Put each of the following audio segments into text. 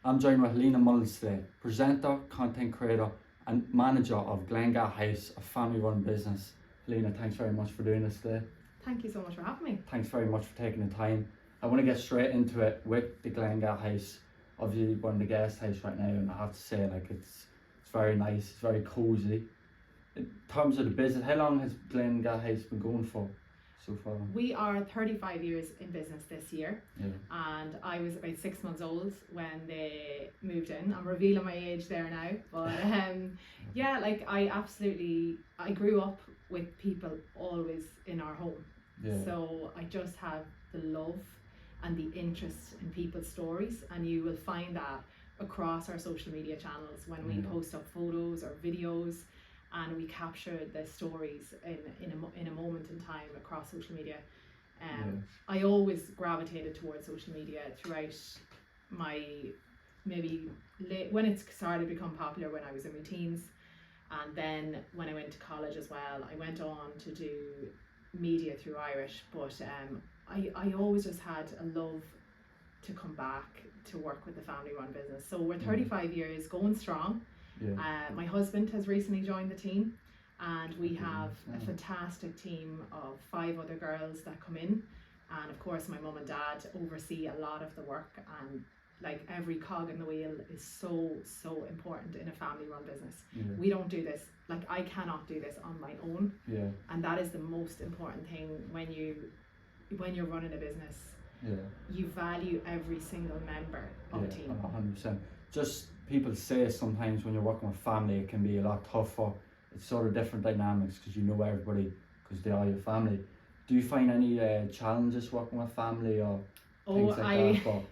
I'm joined with Helena Mullins today, presenter, content creator and manager of Glen Gat House, a family-run business. Helena, thanks very much for doing this today. Thank you so much for having me. Thanks very much for taking the time. I want to get straight into it with the Glen Gat House. Obviously, we're in the guest house right now, and I have to say, like, it's very nice, it's very cosy. In terms of the business, how long has Glen Gat House been going for so far? We are 35 years in business this year, Yeah. and I was about 6 months old when they moved in. I'm revealing my age there now, but yeah, like I grew up with people always in our home. Yeah. So I just have the love and the interest in people's stories, and you will find that across our social media channels when we post up photos or videos, and we capture the stories in a moment in time across social media. I always gravitated towards social media throughout my when it started to become popular when I was in my teens, and then when I went to college as well. I went on to do media through Irish, but I always just had a love to come back to work with the family run business. So we're 35 years going strong. My husband has recently joined the team, and we have a fantastic team of 5 other girls that come in, and of course my mum and dad oversee a lot of the work, and like every cog in the wheel is so important in a family run business. We don't do this, like I cannot do this on my own, and that is the most important thing when you're running a business. You value every single member of the team. 100%. Just people say sometimes when you're working with family it can be a lot tougher. It's sort of different dynamics because you know everybody because they are your family. Do you find any challenges working with family or things like that?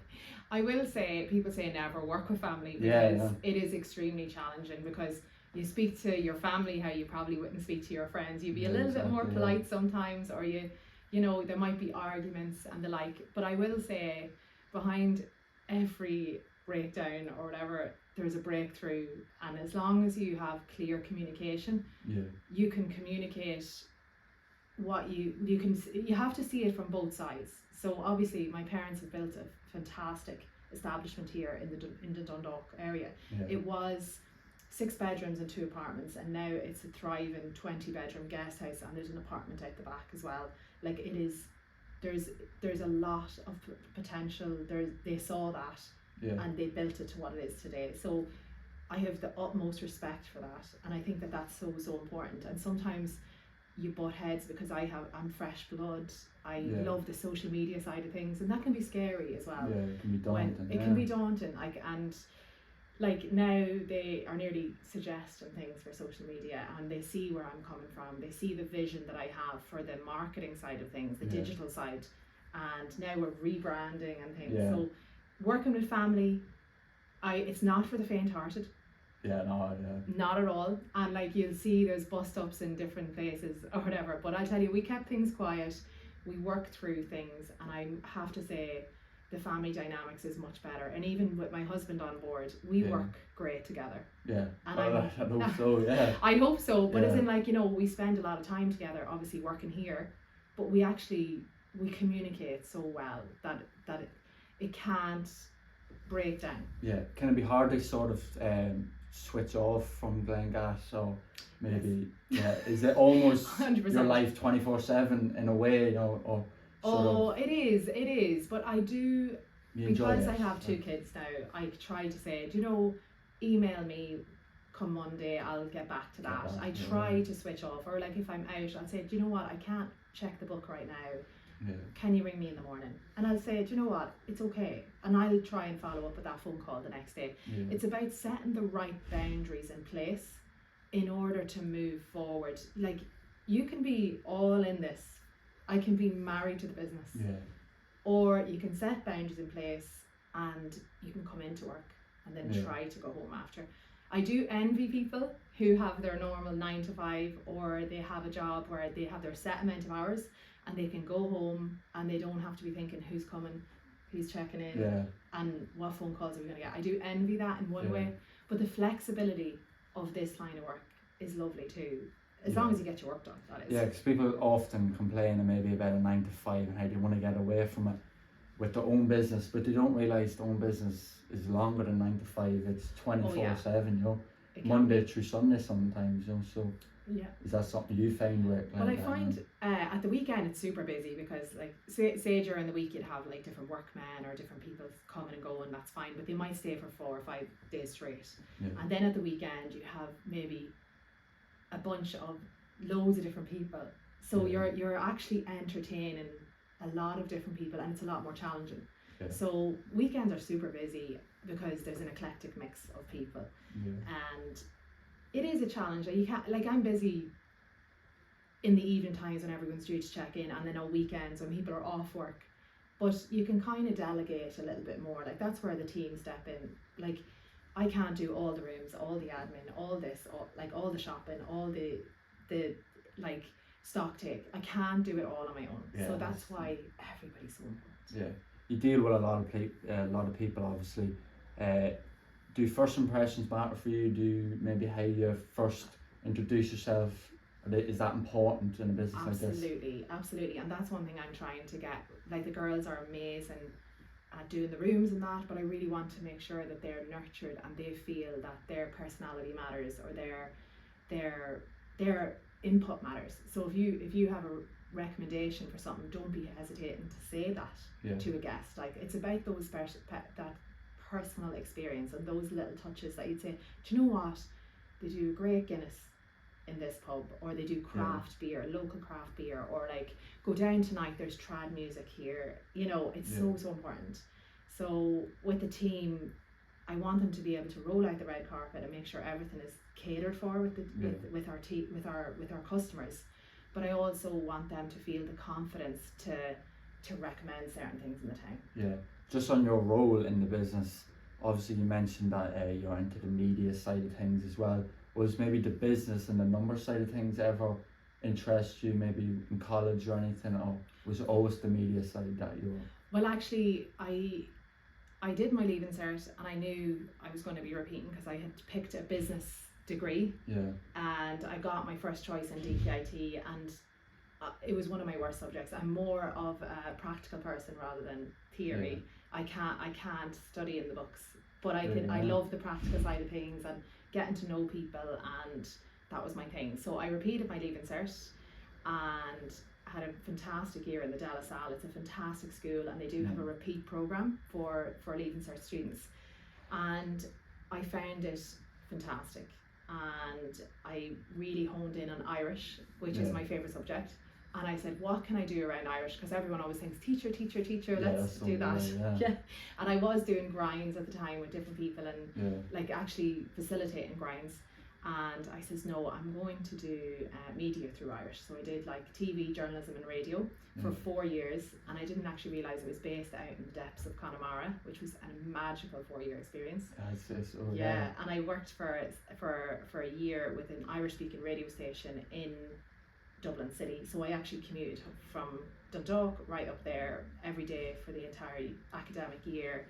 I will say, people say never work with family because it is extremely challenging, because you speak to your family how you probably wouldn't speak to your friends. You'd be a little bit more polite sometimes, or you know, there might be arguments and the like. But I will say, behind every breakdown or whatever, there's a breakthrough, and as long as you have clear communication, you can communicate what you have to see it from both sides. So obviously my parents have built a fantastic establishment here in the Dundalk area. It was 6 bedrooms and 2 apartments, and now it's a thriving 20-bedroom guest house, and there's an apartment out the back as well. Like, it is, there's a lot of potential. They saw that, and they built it to what it is today. So I have the utmost respect for that, and I think that that's so important. And sometimes you butt heads because I'm fresh blood. I love the social media side of things, and that can be scary as well. It can be daunting. It can be daunting. Like now they are nearly suggesting things for social media, and they see where I'm coming from. They see the vision that I have for the marketing side of things, the digital side, and now we're rebranding and things. So working with family, it's not for the faint-hearted. Not at all. And like, you'll see there's bust-ups in different places or whatever, but I tell you, we kept things quiet. We worked through things, and I have to say the family dynamics is much better. And even with my husband on board, we work great together. And I hope so. I hope so, but as in, like, you know, we spend a lot of time together, obviously working here, but we communicate so well that it can't break down. Can it be hard to sort of switch off from Glen Gat? So maybe is it almost 100%. Your life 24/7 in a way, you know, or it is, but I do, because I have 2 kids now, I try to say, do you know, email me come Monday, I'll get back to that. I try to switch off, or like if I'm out, I'll say, do you know what, I can't check the book right now. Can you ring me in the morning? And I'll say, do you know what, it's okay, and I'll try and follow up with that phone call the next day. It's about setting the right boundaries in place in order to move forward. Like, you can be all in this, I can be married to the business, or you can set boundaries in place and you can come into work and then try to go home after. I do envy people who have their normal 9 to 5, or they have a job where they have their set amount of hours and they can go home and they don't have to be thinking who's coming, who's checking in, and what phone calls are we going to get. I do envy that in one way, but the flexibility of this line of work is lovely too. As long as you get your work done, that is. Because people often complain maybe about a 9 to 5 and how they want to get away from it. with their own business, but they don't realise their own business is longer than 9 to 5. It's 24/7, you know, Monday through Sunday sometimes, you know. So yeah, is that something you find with? well, I find at the weekend it's super busy because, like, say during the week you'd have like different workmen or different people coming and going, that's fine, but they might stay for 4 or 5 days straight. And then at the weekend you have maybe a bunch of loads of different people, so you're actually entertaining a lot of different people, and it's a lot more challenging. So weekends are super busy because there's an eclectic mix of people, and it is a challenge. You can't, like, I'm busy in the evening times when everyone's due to check in, and then on weekends when people are off work, but you can kind of delegate a little bit more. Like, that's where the team step in. Like, I can't do all the rooms, all the admin, all this, all the shopping, all the like stock take. I can't do it all on my own. So that's why everybody's so important. You deal with a lot of people, obviously. Do first impressions matter for you? Do maybe how you first introduce yourself? Is that important in a business like this? Absolutely, and that's one thing I'm trying to get. Like, the girls are amazing at doing the rooms and that, but I really want to make sure that they're nurtured and they feel that their personality matters, or their input matters. So if you have a recommendation for something, don't be hesitating to say that to a guest. Like, it's about those that personal experience and those little touches that you'd say, do you know what, they do a great Guinness in this pub, or they do craft beer, local craft beer, or like, go down tonight, there's trad music here, you know. It's so important. So with the team, I want them to be able to roll out the red carpet and make sure everything is catered for with our customers, but I also want them to feel the confidence to recommend certain things in the town. Just on your role in the business, obviously you mentioned that you're into the media side of things as well. Was maybe the business and the number side of things ever interest you, maybe in college or anything, or was it always the media side that you were? Well, actually, I did my Leaving Cert, and I knew I was going to be repeating because I had picked a business degree, and I got my first choice in DPIT, and it was one of my worst subjects. I'm more of a practical person rather than theory. I can't study in the books, but I love the practical side of things and getting to know people, and that was my thing. So I repeated my Leaving Cert and had a fantastic year in the De La Salle. It's a fantastic school, and they do have a repeat program for Leaving Cert students, and I found it fantastic, and I really honed in on Irish, which is my favourite subject. And I said, what can I do around Irish? Because everyone always thinks teacher, let's do that. And I was doing grinds at the time with different people, and like actually facilitating grinds. And I says, no, I'm going to do media through Irish. So I did like TV, journalism and radio for 4 years, and I didn't actually realise it was based out in the depths of Connemara, which was a magical 4-year experience. And I worked for a year with an Irish speaking radio station in Dublin City. So I actually commuted from Dundalk right up there every day for the entire academic year,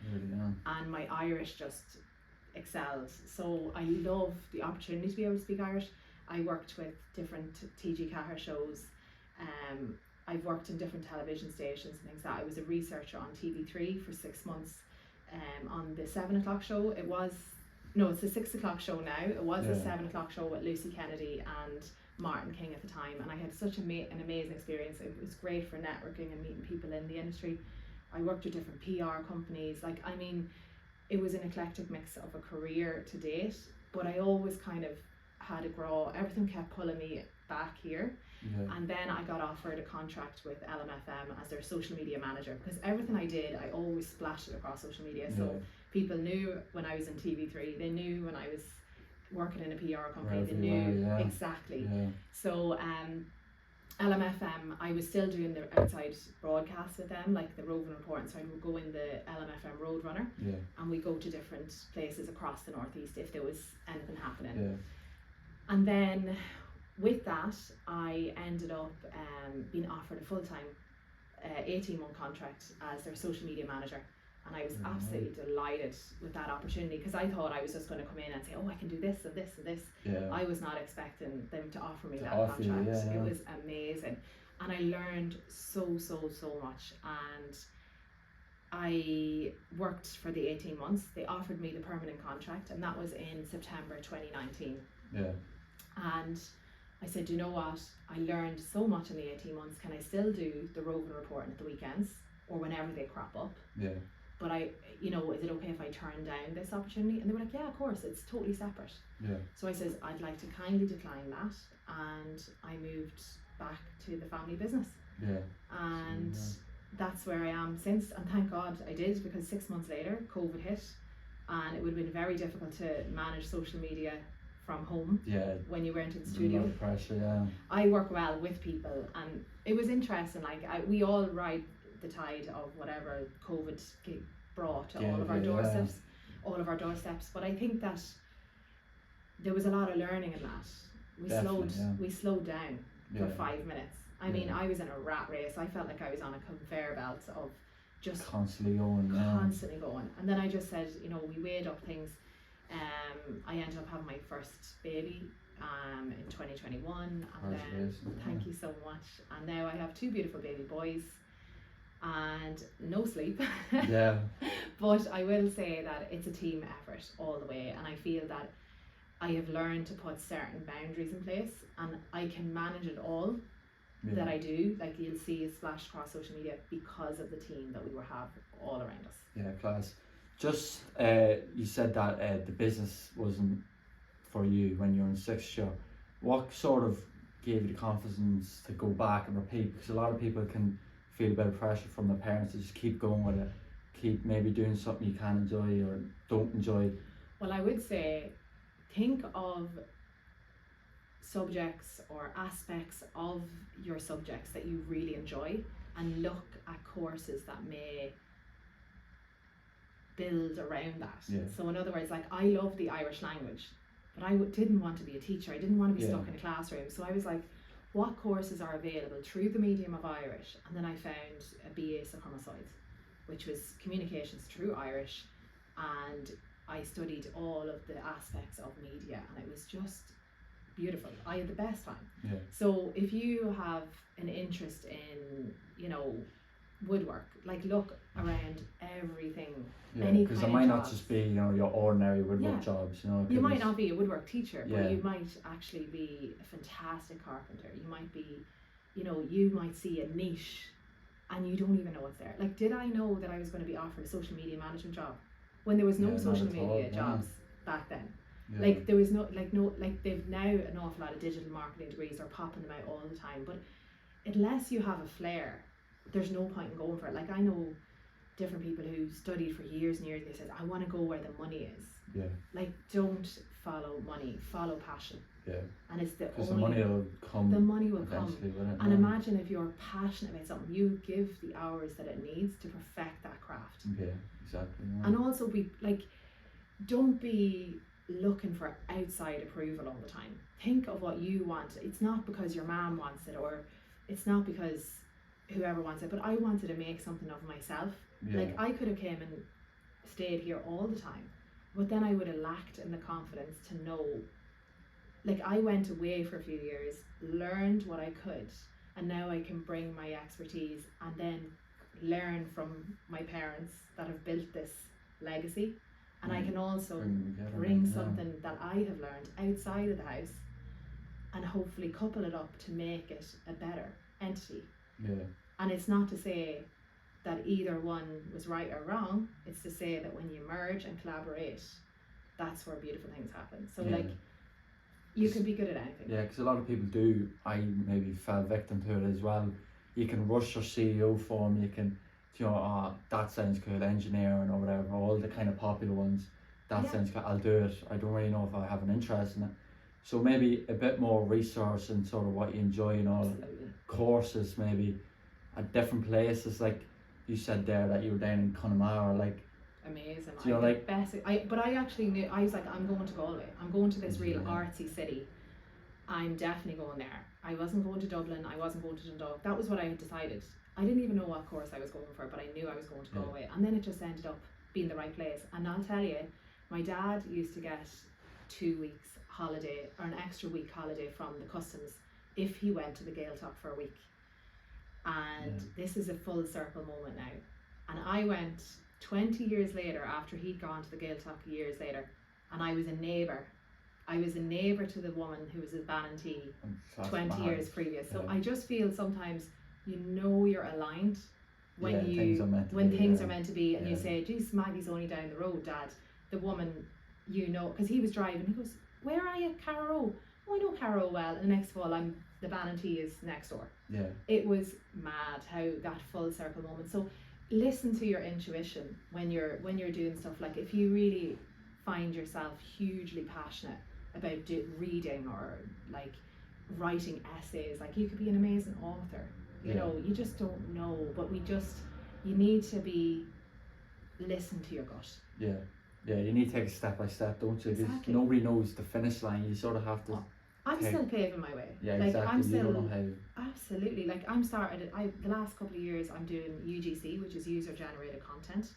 and my Irish just excelled. So I love the opportunity to be able to speak Irish. I worked with different TG Cahir shows. I've worked in different television stations and things like that. I was a researcher on TV3 for 6 months on the 7 o'clock show. It's the 6 o'clock show now. It was the 7 o'clock show with Lucy Kennedy and Martin King at the time, and I had such an amazing experience. It was great for networking and meeting people in the industry. I worked with different PR companies. Like, I mean, it was an eclectic mix of a career to date, but I always kind of had to grow. Everything kept pulling me back here. And then I got offered a contract with LMFM as their social media manager, because everything I did, I always splashed it across social media. So people knew when I was in TV3, they knew when I was working in a PR company, they knew exactly. So LMFM, I was still doing the outside broadcast with them, like the roving report. So I would go in the LMFM Roadrunner, and we go to different places across the northeast if there was anything happening. And then with that, I ended up being offered a full-time 18-month contract as their social media manager. And I was absolutely delighted with that opportunity, because I thought I was just going to come in and say, oh, I can do this and this and this. I was not expecting them to offer me that contract. It was amazing. And I learned so much. And I worked for the 18 months. They offered me the permanent contract, and that was in September 2019. Yeah. And I said, you know what? I learned so much in the 18 months. Can I still do the roving reporting at the weekends or whenever they crop up? Yeah. But is it okay if I turn down this opportunity? And they were like, yeah, of course, it's totally separate. Yeah. So I says, I'd like to kindly decline that. And I moved back to the family business. Yeah. And that's where I am since. And thank God I did, because 6 months later, COVID hit. And it would have been very difficult to manage social media from home. Yeah. When you weren't in the studio. A lot of pressure, yeah. I work well with people, and it was interesting. We all ride the tide of whatever COVID brought to all of our doorsteps, But I think that there was a lot of learning in that. We slowed down for 5 minutes. I mean, I was in a rat race. I felt like I was on a conveyor belt of just constantly going. And then I just said, we weighed up things. I ended up having my first baby in 2021, and then thank you so much. And now I have 2 beautiful baby boys and no sleep. Yeah. But I will say that it's a team effort all the way, and I feel that I have learned to put certain boundaries in place, and I can manage it all. That I do, like you'll see it splashed across social media because of the team that we have all around us. Yeah, class. Just you said that the business wasn't for you when you were in 6th year. What sort of gave you the confidence to go back and repeat? Because a lot of people can feel a bit of pressure from their parents to just keep going with it, keep maybe doing something you can enjoy or don't enjoy. Well, I would say think of subjects or aspects of your subjects that you really enjoy, and look at courses that may build around that. Yeah. So in other words, like I love the Irish language, but I didn't want to be a teacher. I didn't want to be stuck in a classroom. So I was like, what courses are available through the medium of Irish? And then I found a BA Succumbicide, which was communications through Irish, and I studied all of the aspects of media, and it was just beautiful. I had the best time. Yeah. So if you have an interest in, woodwork, like look around everything. Yeah, because it might not just be, your ordinary woodwork jobs, You might not be a woodwork teacher, but you might actually be a fantastic carpenter. You might be, you might see a niche and you don't even know what's there. Like, did I know that I was going to be offered a social media management job when there was no social media jobs back then? Yeah. Like there was they've now an awful lot of digital marketing degrees are popping them out all the time, but unless you have a flair, there's no point in going for it. Like I know different people who studied for years and years, they said, I want to go where the money is. Yeah. Like don't follow money, follow passion. Yeah. And it's because the money will come. The money will come. And imagine if you're passionate about something, you give the hours that it needs to perfect that craft. Yeah, exactly. Yeah. And also don't be looking for outside approval all the time. Think of what you want. It's not because your mom wants it, or it's not because whoever wants it, but I wanted to make something of myself. Yeah. Like I could have came and stayed here all the time, but then I would have lacked in the confidence to know. Like I went away for a few years, learned what I could, and now I can bring my expertise and then learn from my parents that have built this legacy. And I can also bring something that I have learned outside of the house and hopefully couple it up to make it a better entity. Yeah. And it's not to say that either one was right or wrong. It's to say that when you merge and collaborate, that's where beautiful things happen. So you can be good at anything. Yeah, because a lot of people do. I maybe fell victim to it as well. You can rush your CEO form, you can that sounds good, engineering or whatever, all the kind of popular ones, sounds good, I'll do it. I don't really know if I have an interest in it. So maybe a bit more resource and sort of what you enjoy and all. Absolutely. Courses maybe at different places, like you said there that you were down in Connemara, like amazing. But I actually knew, I was like, I'm going to Galway, I'm going to this real artsy city, I'm definitely going there. I wasn't going to Dublin, I wasn't going to Dundalk. That was what I had decided. I didn't even know what course I was going for, but I knew I was going to Galway. And then it just ended up being the right place. And I'll tell you, my dad used to get 2 weeks holiday or an extra week holiday from the customs if he went to the Gaeltacht for a week. And this is a full circle moment now. And I went 20 years later, after he'd gone to the Gaeltacht years later, and I was a neighbour. I was a neighbour to the woman who was a Ballantee 20 years previous. So I just feel sometimes you're aligned when things are meant to be, and you say, geez, Maggie's only down the road, Dad. The woman, because he was driving, he goes, where are you, Carrow? Oh, I know Carrow well. And next of all, the Ballantee is next door. Yeah. It was mad how that full circle moment. So listen to your intuition when you're doing stuff. Like if you really find yourself hugely passionate about reading or like writing essays, like you could be an amazing author. You just don't know, but you need to listen to your gut. Yeah, you need to take it step by step, don't you? Because nobody knows the finish line. You sort of have to. I'm still paving my way. Yeah, like, exactly. I'm still, you don't know how. Absolutely. Like the last couple of years I'm doing UGC, which is user generated content,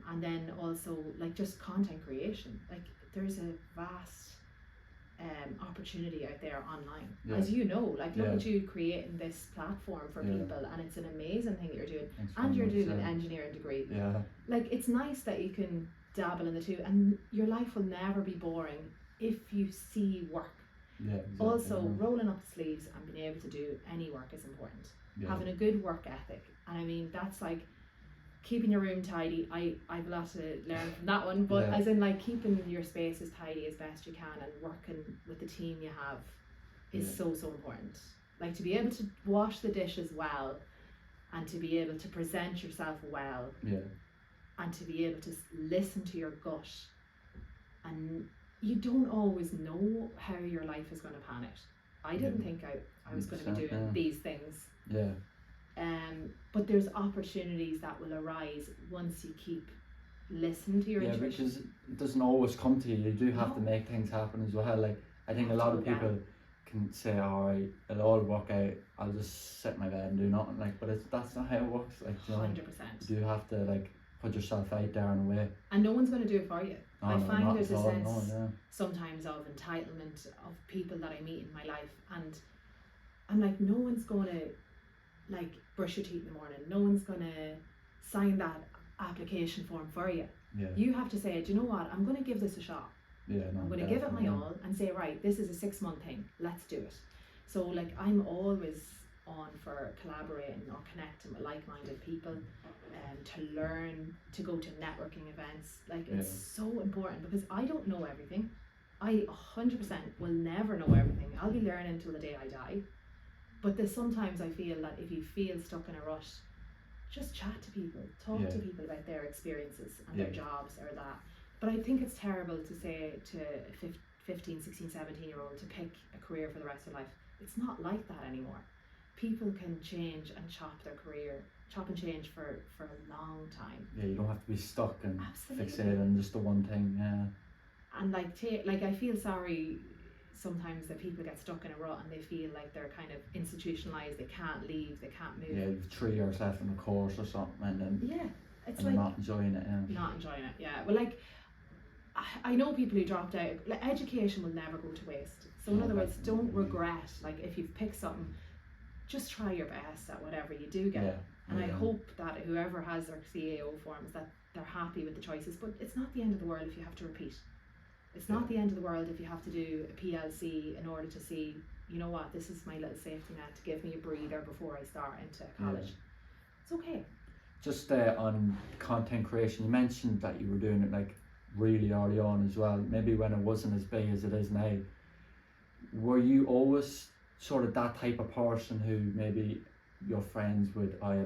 and then also like just content creation. Like there's a vast opportunity out there online, as you know. Like look at you creating this platform for people, and it's an amazing thing that you're doing. And you're doing an engineering degree. Yeah. Like it's nice that you can dabble in the two, and your life will never be boring if you see work. Yeah, exactly. Also, rolling up the sleeves and being able to do any work is important. Having a good work ethic, and I mean that's like keeping your room tidy. I've a lot to learn from that one, but as in like keeping your space as tidy as best you can and working with the team you have is so important. Like to be able to wash the dishes well, and to be able to present yourself well, and to be able to listen to your gut. And you don't always know how your life is going to pan out. I didn't think I was going to be doing these things. But there's opportunities that will arise once you keep listening to your intuition. Because it doesn't always come to you. You do have to make things happen as well. Like I think a lot of people can say, alright, it'll all work out, I'll just sit in my bed and do nothing. Like, but that's not how it works. Like 100%. You do have to like put yourself out there in a way. And no one's going to do it for you. I find there's a sense sometimes of entitlement of people that I meet in my life, and I'm like, no one's going to like brush your teeth in the morning. No one's going to sign that application form for you. You have to say, do you know what? I'm going to give this a shot. I'm going to give it my all and say, right, this is a 6-month thing. Let's do it. So like I'm always on for collaborating or connecting with like-minded people, to learn, to go to networking events. Like it's so important, because I don't know everything. I 100% will never know everything. I'll be learning until the day I die. But there's sometimes I feel that if you feel stuck in a rut, just chat to people, talk to people about their experiences and their jobs or that. But I think it's terrible to say to a 15, 16, 17-year-old to pick a career for the rest of their life. It's not like that anymore. People can change and chop and change for a long time. You don't have to be stuck and fixated on just the one thing. And like I feel sorry sometimes that people get stuck in a rut and they feel like they're kind of institutionalized. They can't leave. They can't move. You tree yourself in a course or something, and then it's like not enjoying it. Not enjoying it. Well, like I know people who dropped out. Like education will never go to waste. So in other words, don't regret. Like if you've picked something, just try your best at whatever you do get. And I hope that whoever has their CAO forms, that they're happy with the choices. But it's not the end of the world if you have to repeat. It's not the end of the world if you have to do a PLC in order to see, you know what, this is my little safety net to give me a breather before I start into college. It's okay. Just on content creation, you mentioned that you were doing it like really early on as well, maybe when it wasn't as big as it is now. Were you always sort of that type of person who maybe your friends would, I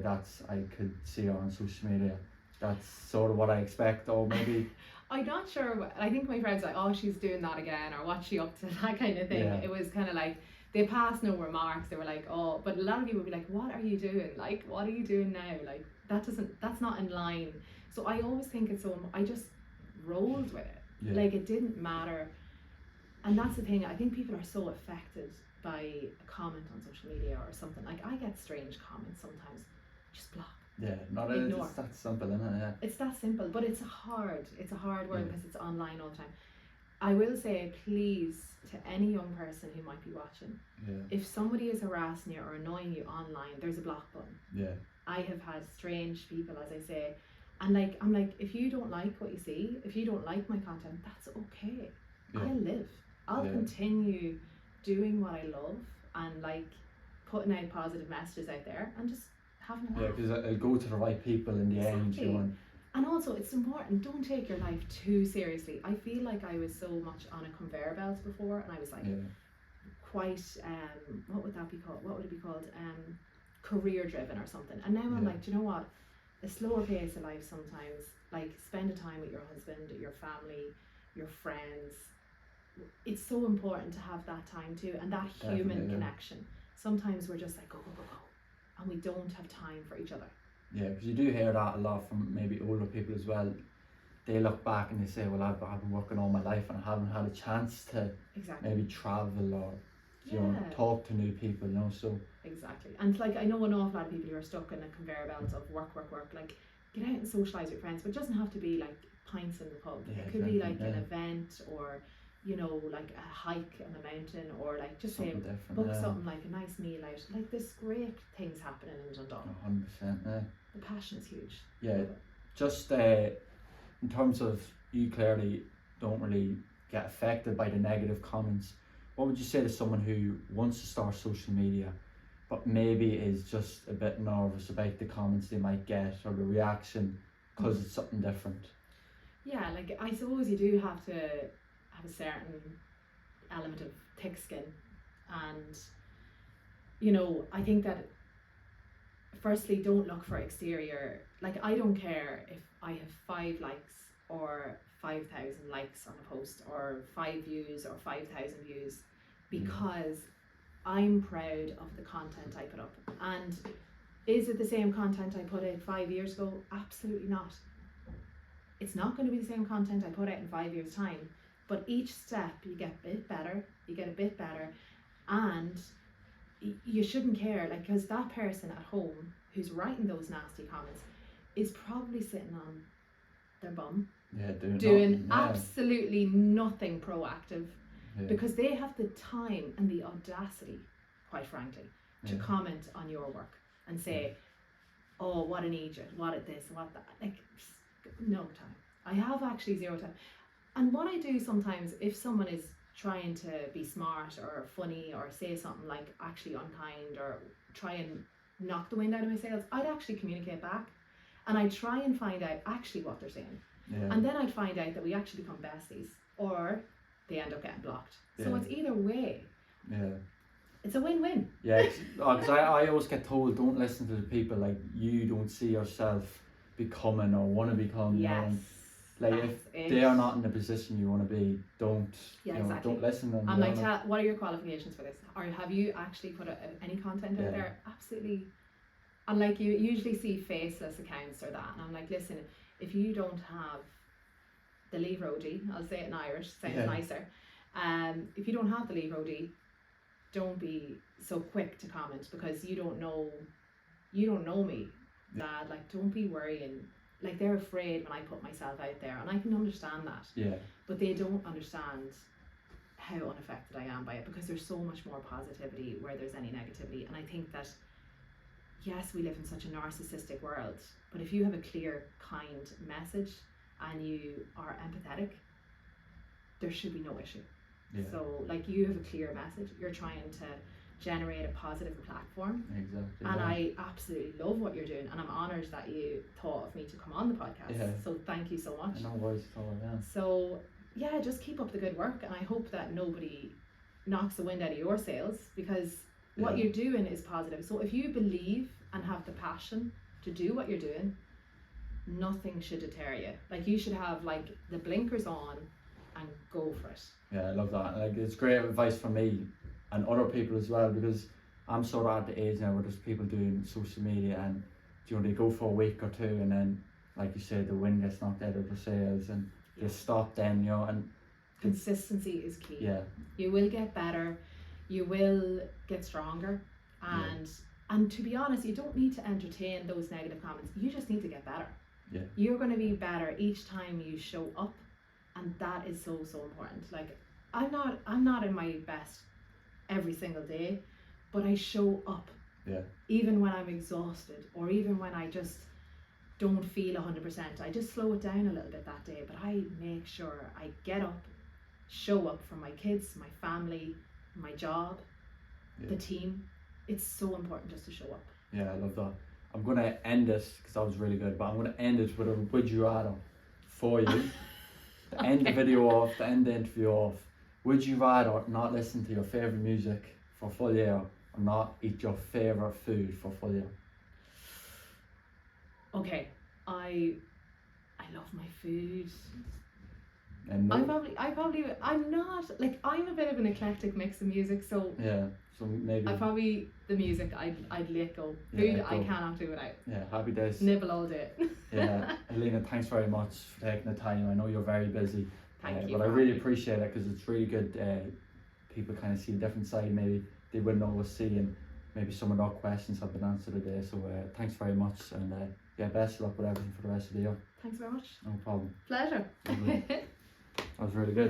could see her on social media, that's sort of what I expect, or maybe I'm not sure. I think my friends were like, oh, she's doing that again, or what's she up to, that kind of thing. It was kind of like they passed no remarks. They were like, oh, but a lot of people would be like, what are you doing? Like, what are you doing now? Like that's not in line. So I always think it's so, I just rolled with it. Like it didn't matter. And that's the thing, I think people are so affected by a comment on social media or something. Like I get strange comments sometimes, just block. It's that simple, isn't it? It's that simple, but it's a hard word because it's online all the time. I will say, please, to any young person who might be watching, if somebody is harassing you or annoying you online, there's a block button. Yeah. I have had strange people, as I say, and like I'm like, if you don't like what you see, if you don't like my content, that's okay. I'll continue doing what I love and like putting out positive messages out there and just having a laugh. Yeah, because it'll go to the right people in the end, you know. And also, it's important, don't take your life too seriously. I feel like I was so much on a conveyor belt before, and I was like quite, what would it be called? Career driven or something. And now I'm like, do you know what? A slower pace of life sometimes, like spend a time with your husband, your family, your friends. It's so important to have that time too, and that human connection. Sometimes we're just like, go, and we don't have time for each other. Yeah, because you do hear that a lot from maybe older people as well. They look back and they say, well, I've been working all my life and I haven't had a chance to maybe travel or you know, talk to new people, you know, so. Exactly. And like, I know an awful lot of people who are stuck in a conveyor belt of work, like get out and socialise with friends, but it doesn't have to be like pints in the pub. It could be like an event, or you know, like a hike on a mountain, or like just say book something like a nice meal out. Like there's great things happening in Dundalk. 100%. The passion is huge. Yeah, just in terms of you clearly don't really get affected by the negative comments. What would you say to someone who wants to start social media, but maybe is just a bit nervous about the comments they might get or the reaction because it's something different? Yeah, like I suppose you do have to have a certain element of thick skin, and you know, I think that firstly, don't look for exterior. Like I don't care if I have 5 likes or 5,000 likes on a post, or 5 views or 5,000 views, because I'm proud of the content I put up. And is it the same content I put out 5 years ago? Absolutely not. It's not going to be the same content I put out in 5 years' time, but each step you get a bit better, and you shouldn't care, like, because that person at home who's writing those nasty comments is probably sitting on their bum, doing absolutely nothing proactive, because they have the time and the audacity, quite frankly, to comment on your work and say, oh, what an idiot, what at this, what that. Like, no time. I have actually 0 time. And what I do sometimes, if someone is trying to be smart or funny or say something like actually unkind or try and knock the wind out of my sails, I'd actually communicate back, and I'd try and find out actually what they're saying. And then I'd find out that we actually become besties, or they end up getting blocked. So it's either way. It's a win-win. Because I always get told, don't listen to the people like you don't see yourself becoming or want to become. You know? Like if they are not in the position you want to be, don't don't listen to them. I'm like, what are your qualifications for this? Or have you actually put any content out there? Absolutely. And like, you usually see faceless accounts or that, and I'm like, listen, if you don't have the leave roadie, I'll say it in Irish, sounds nicer. If you don't have the leave roadie, don't be so quick to comment, because you don't know me. Like, don't be worrying. Like, they're afraid when I put myself out there, and I can understand that. But they don't understand how unaffected I am by it, because there's so much more positivity where there's any negativity. And I think that, yes, we live in such a narcissistic world, but if you have a clear, kind message and you are empathetic, there should be no issue. So like, you have a clear message, you're trying to generate a positive platform, and I absolutely love what you're doing, and I'm honoured that you thought of me to come on the podcast. So thank you so much. No worries at all. So yeah, just keep up the good work, and I hope that nobody knocks the wind out of your sails, because what you're doing is positive. So if you believe and have the passion to do what you're doing, nothing should deter you. Like, you should have like the blinkers on and go for it. I love that. Like, it's great advice for me and other people as well, because I'm sort of at the age now where there's people doing social media, and they go for a week or two, and then, like you said, the wind gets knocked out of their sails and they stop then, and consistency is key. You will get better, you will get stronger, and to be honest, you don't need to entertain those negative comments, you just need to get better. You're going to be better each time you show up and that is so important. Like I'm not in my best every single day, but I show up. Yeah. Even when I'm exhausted, or even when I just don't feel 100%, I just slow it down a little bit that day, but I make sure I get up, show up for my kids, my family, my job, the team. It's so important just to show up. Yeah, I love that. I'm going to end this, because that was really good, but I'm going to end it with a would you rather for you. To end the video off, to end the interview off, would you rather not listen to your favourite music for a full year, or not eat your favourite food for a full year? Okay, I love my food. And I'm not, like, I'm a bit of an eclectic mix of music, so yeah, so maybe the music I'd let go. Food, Yeah, I go. cannot do without. Yeah, happy days. Nibble all day. Yeah, Helena, thanks very much for taking the time. I know you're very busy, Thank you. but I really appreciate it, because it's really good. People kind of see a different side, maybe they wouldn't always see, and maybe some of our questions have been answered today. So thanks very much, and yeah, best of luck with everything for the rest of the year. Thanks very much. No problem. Pleasure. Lovely. That was really good.